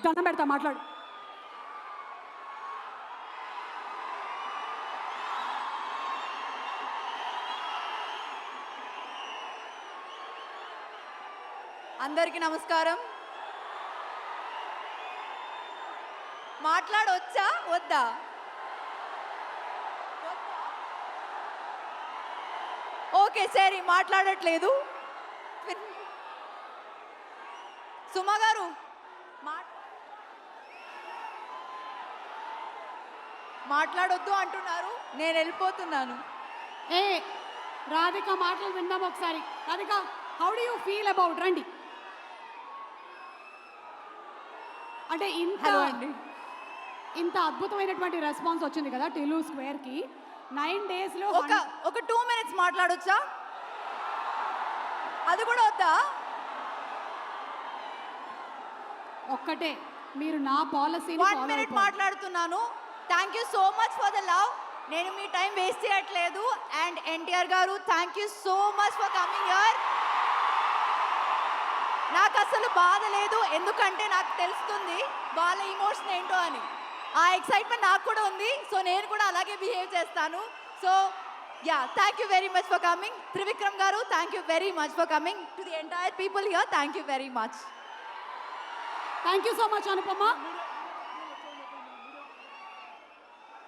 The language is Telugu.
దండం పెడతా మాట్లాడు. అందరికీ నమస్కారం. మాట్లాడొచ్చా వద్దా? ఓకే సరే, మాట్లాడట్లేదు. సుమా గారు మాట్లాడొద్దు అంటున్నారు, నేను వెళ్ళిపోతున్నాను. ఏ రాధిక మాటలు విందాం ఒకసారి. Radhika, how do you feel about, రండి. అంటే హలో అండి. ఇంత అద్భుతమైనటువంటి రెస్పాన్స్ వచ్చింది కదా టిలు స్క్వేర్కి. 9 డేస్లో ఒక 2 minutes మాట్లాడొచ్చా? అది కూడా వద్దా? ఒక్కటే, మీరు నా పాలసీని 1 minute మాట్లాడుతున్నాను. Thank you so much for the love. నేను మీ టైం వేస్ట్ చేయట్లేదు. అండ్ ఎన్టీఆర్ గారు, thank you so much for coming here. నాకు అసలు బాధ లేదు, ఎందుకంటే నాకు తెలుస్తుంది వాళ్ళ ఇమోషన్ ఏంటో అని. ఆ ఎక్సైట్మెంట్ నాకు కూడా ఉంది. సో నేను కూడా అలాగే బిహేవ్ చేస్తాను. So yeah, thank you very much for coming. Trivikram garu, thank you very much for coming. To the entire people here, thank you very much. Thank you so much Anupama.